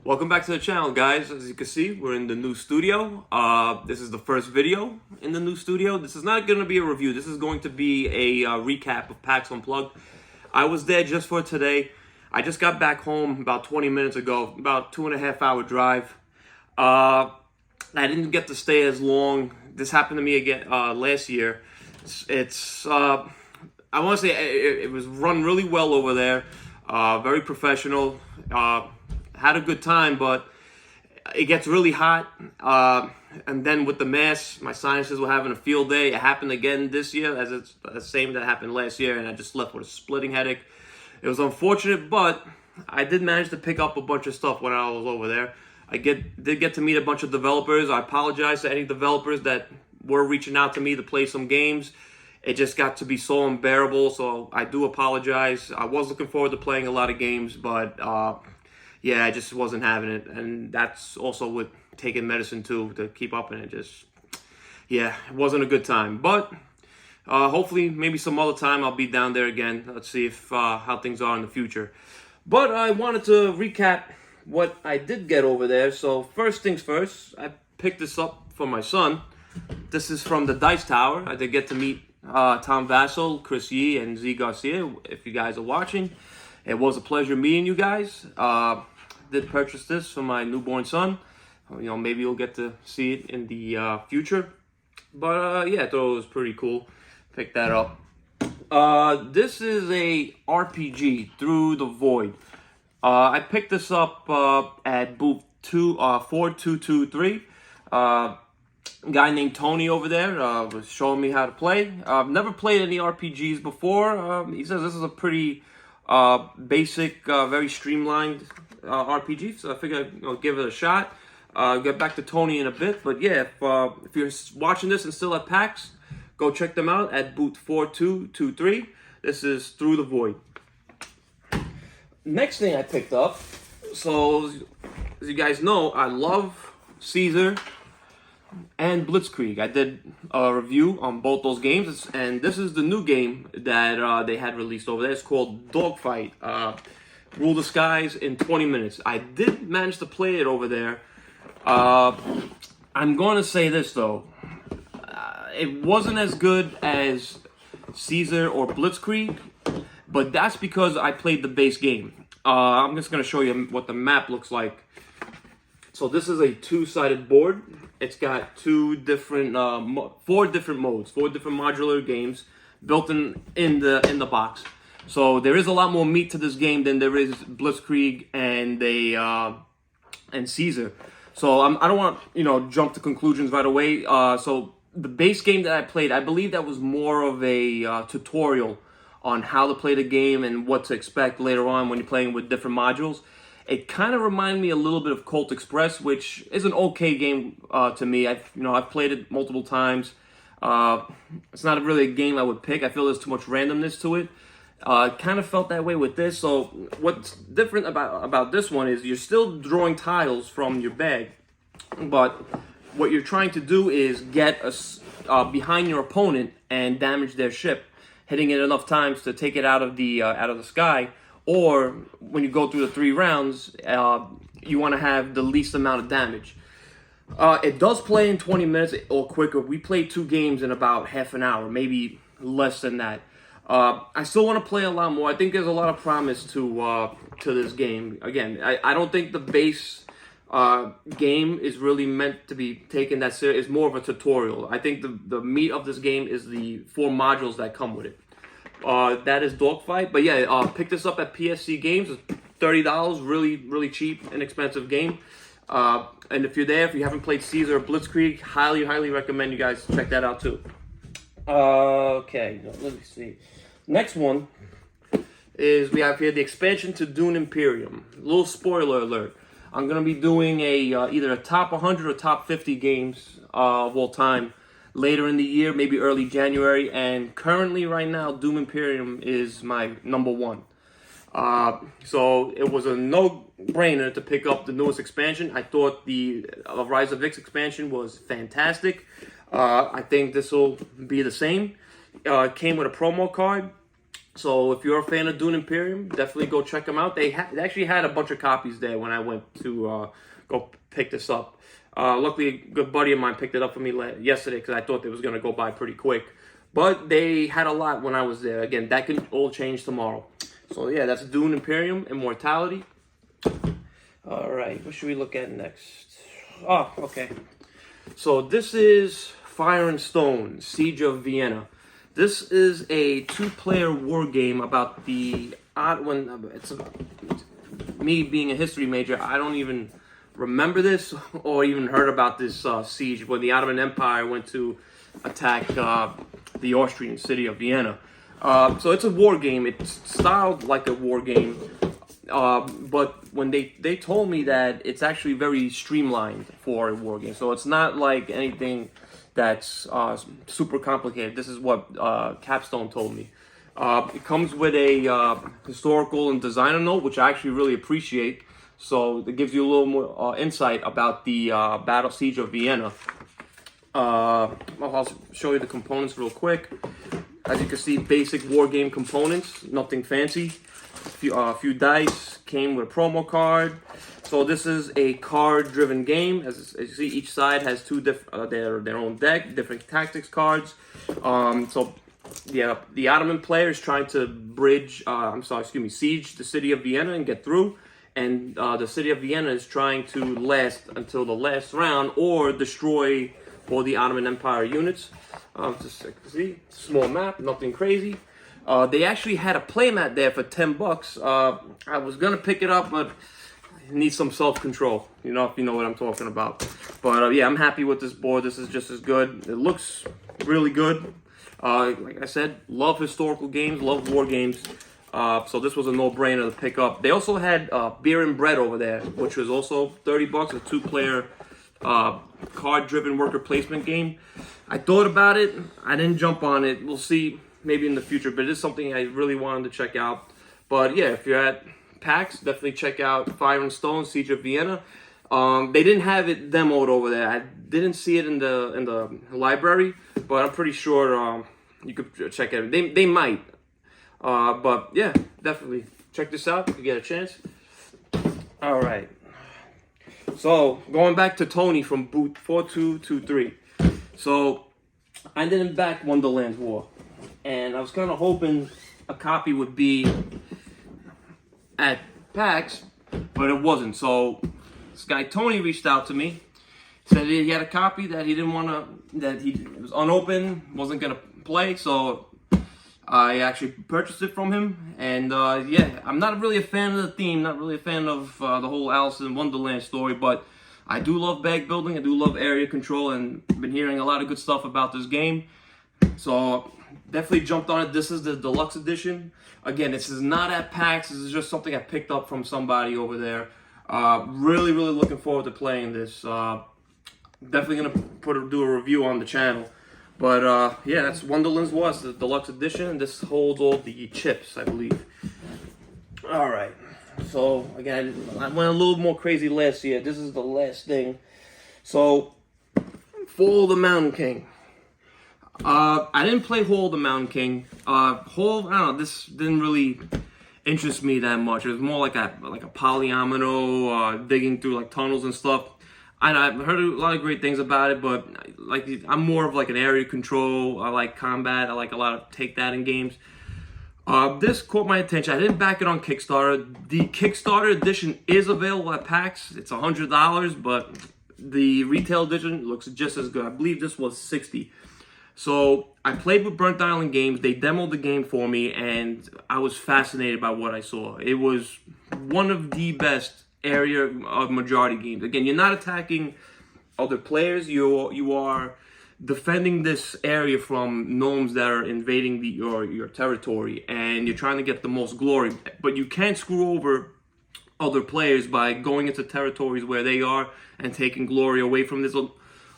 Welcome back to the channel, guys. As you can see, we're in the new studio. This is the first video in the new studio. This is not going to be a review. This is going to be a recap of Pax Unplugged. I was there just for today. I just got back home about 20 minutes ago, about 2.5 hour drive. I didn't get to stay as long. This happened to me again last year. I want to say it was run really well over there. Very professional. Had a good time, but it gets really hot. And then with the mask, my sinuses were having a field day. It happened again this year, as it's the same that happened last year, and I just left with a splitting headache. It was unfortunate, but I did manage to pick up a bunch of stuff when I was over there. I did get to meet a bunch of developers. I apologize to any developers that were reaching out to me to play some games. It just got to be so unbearable, so I do apologize. I was looking forward to playing a lot of games, but yeah, I just wasn't having it. And that's also with taking medicine too, to keep up in it. Yeah, it wasn't a good time. But hopefully, maybe some other time I'll be down there again. Let's see if how things are in the future. But I wanted to recap what I did get over there. So first things first, I picked this up for my son. This is from the Dice Tower. I did get to meet Tom Vassell, Chris Yee, and Z Garcia. If you guys are watching, it was a pleasure meeting you guys. Did purchase this for my newborn son. You know, maybe you'll get to see it in the future. But yeah, I thought it was pretty cool. Pick that up. This is a RPG, Through the Void. I picked this up at booth 4223. A guy named Tony over there was showing me how to play. I've never played any RPGs before. He says this is a pretty basic, very streamlined RPG, so I figured give it a shot. Get back to Tony in a bit, but yeah, if you're watching this and still at PAX, go check them out at booth 4223. This is Through the Void. Next thing I picked up, so as you guys know, I love Caesar and Blitzkrieg. I did a review on both those games, and this is the new game that they had released over there. It's called Dogfight. Rule the skies in 20 minutes. I did manage to play it over there. I'm going to say this though. It wasn't as good as Caesar or Blitzkrieg, but that's because I played the base game. I'm just going to show you what the map looks like. So this is a two-sided board. It's got four different modes, four different modular games built in the box. So there is a lot more meat to this game than there is Blitzkrieg and Caesar. So I don't want jump to conclusions right away. So the base game that I played, I believe that was more of a tutorial on how to play the game and what to expect later on when you're playing with different modules. It kind of reminded me a little bit of Colt Express, which is an okay game to me. I've played it multiple times. It's not really a game I would pick. I feel there's too much randomness to it. Kind of felt that way with this. So what's different about this one is you're still drawing tiles from your bag, but what you're trying to do is get behind your opponent and damage their ship, hitting it enough times to take it out of the sky. Or when you go through the 3 rounds, you want to have the least amount of damage. It does play in 20 minutes or quicker. We played 2 games in about half an hour, maybe less than that. I still want to play a lot more. I think there's a lot of promise to this game. Again, I don't think the base game is really meant to be taken that serious. It's more of a tutorial. I think the meat of this game is the 4 modules that come with it. That is Dogfight. But yeah, pick this up at PSC Games. It's $30, really cheap, inexpensive game. And if you're there, if you haven't played Caesar or Blitzkrieg, highly recommend you guys check that out too. Okay, let me see. Next one is we have here the expansion to Dune Imperium. A little spoiler alert. I'm going to be doing either a top 100 or top 50 games of all time later in the year, maybe early January. And currently, right now, Doom Imperium is my number 1. So it was a no-brainer to pick up the newest expansion. I thought the Rise of X expansion was fantastic. I think this will be the same. It came with a promo card. So if you're a fan of Dune Imperium, definitely go check them out. They actually had a bunch of copies there when I went to go pick this up. Luckily, a good buddy of mine picked it up for me yesterday because I thought they was going to go by pretty quick. But they had a lot when I was there. Again, that can all change tomorrow. So yeah, that's Dune Imperium, Immortality. All right, what should we look at next? Oh, okay. So this is Fire and Stone, Siege of Vienna. This is a two-player war game about the me being a history major, I don't even remember this or even heard about this siege when the Ottoman Empire went to attack the Austrian city of Vienna. So it's a war game. It's styled like a war game, but when they told me that it's actually very streamlined for a war game. So it's not like anything that's super complicated. This is what Capstone told me. It comes with a historical and designer note, which I actually really appreciate. So it gives you a little more insight about the Battle Siege of Vienna. I'll show you the components real quick. As you can see, basic war game components, nothing fancy. A few dice, came with a promo card. So this is a card-driven game. As you see, each side has two their own deck, different tactics cards. So yeah, the Ottoman player is trying to siege the city of Vienna and get through. And the city of Vienna is trying to last until the last round or destroy all the Ottoman Empire units. Just so you can see, small map, nothing crazy. They actually had a playmat there for $10. I was gonna pick it up, but it needs some self-control. You know, if you know what I'm talking about. But yeah, I'm happy with this board. This is just as good. It looks really good. Like I said, love historical games, love war games. So this was a no-brainer to pick up. They also had Beer and Bread over there, which was also $30, a two-player card-driven worker placement game. I thought about it. I didn't jump on it. We'll see maybe in the future, but it is something I really wanted to check out. But yeah, if you're at PAX, definitely check out Fire and Stone, Siege of Vienna. They didn't have it demoed over there. I didn't see it in the library, but I'm pretty sure you could check it. They might. But yeah, definitely check this out if you get a chance. All right. So going back to Tony from booth 4223. So I didn't back Wonderland's War, and I was kind of hoping a copy would be at PAX, but it wasn't. So this guy Tony reached out to me, said he had a copy that he didn't want to, it was unopened, wasn't gonna play. So I actually purchased it from him, and yeah, I'm not really a fan of the theme, not really a fan of the whole Alice in Wonderland story, but I do love bag building, I do love area control, and I've been hearing a lot of good stuff about this game. So definitely jumped on it. This is the deluxe edition. Again, this is not at PAX, this is just something I picked up from somebody over there. Really looking forward to playing this. Definitely gonna do a review on the channel. But yeah, that's Wonderland's War, the deluxe edition, and this holds all the chips, I believe. All right. So again, I went a little more crazy last year. This is the last thing. So, Fall of the Mountain King. I didn't play Hall of the Mountain King. I don't know. This didn't really interest me that much. It was more like a polyomino, digging through like tunnels and stuff. I've heard a lot of great things about it, but like I'm more of like an area control. I like combat. I like a lot of take that in games. This caught my attention. I didn't back it on Kickstarter. The Kickstarter edition is available at PAX. It's $100, but the retail edition looks just as good. I believe this was $60. So I played with Burnt Island Games. They demoed the game for me, and I was fascinated by what I saw. It was one of the best area of majority games. Again, you're not attacking other players. You are defending this area from gnomes that are invading your territory, and you're trying to get the most glory. But you can't screw over other players by going into territories where they are and taking glory away from this.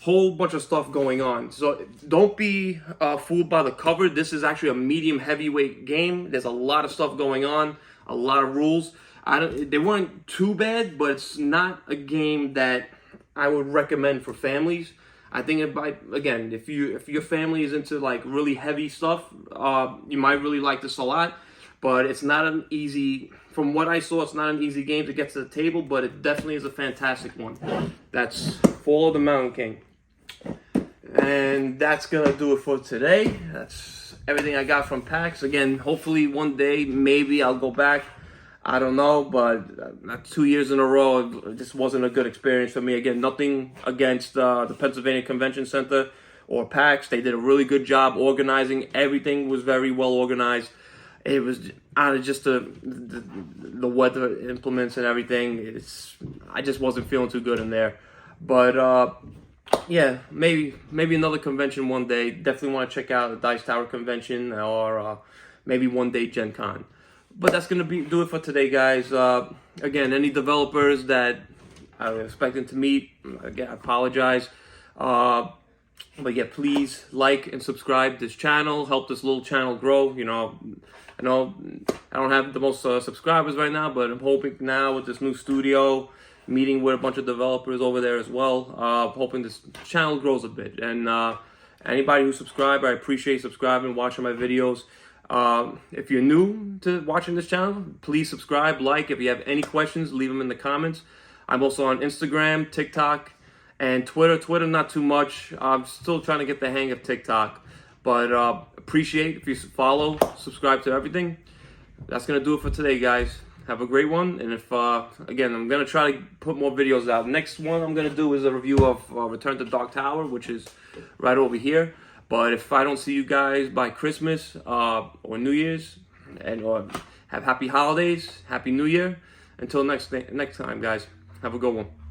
Whole bunch of stuff going on. So don't be fooled by the cover. This is actually a medium heavyweight game. There's a lot of stuff going on, a lot of rules. They weren't too bad, but it's not a game that I would recommend for families. I think again, if your family is into like really heavy stuff, you might really like this a lot. but it's not an easy, from what I saw, it's not an easy game to get to the table, but it definitely is a fantastic one. That's Fall of the Mountain King. And that's gonna do it for today. That's everything I got from PAX. Again, hopefully one day, maybe I'll go back. I don't know, but 2 years in a row, it just wasn't a good experience for me. Again, nothing against the Pennsylvania Convention Center or PAX. They did a really good job organizing. Everything was very well organized. It was just the weather implements and everything. I just wasn't feeling too good in there. But yeah, maybe another convention one day. Definitely want to check out the Dice Tower convention, or maybe one day Gen Con. But that's gonna do it for today, guys. Again, any developers that I was expecting to meet, again, I apologize. But yeah, please like and subscribe this channel. Help this little channel grow. You know, I know I don't have the most subscribers right now, but I'm hoping now with this new studio, meeting with a bunch of developers over there as well, hoping this channel grows a bit. And anybody who subscribed, I appreciate subscribing, watching my videos. If you're new to watching this channel, please subscribe, like. If you have any questions, leave them in the comments. I'm also on Instagram, TikTok, and Twitter. Twitter, not too much. I'm still trying to get the hang of TikTok. But appreciate if you follow, subscribe to everything. That's going to do it for today, guys. Have a great one. And if, again, I'm going to try to put more videos out. Next one I'm going to do is a review of Return to Dark Tower, which is right over here. But if I don't see you guys by Christmas or New Year's, or have happy holidays, happy New Year. Until next time, guys. Have a good one.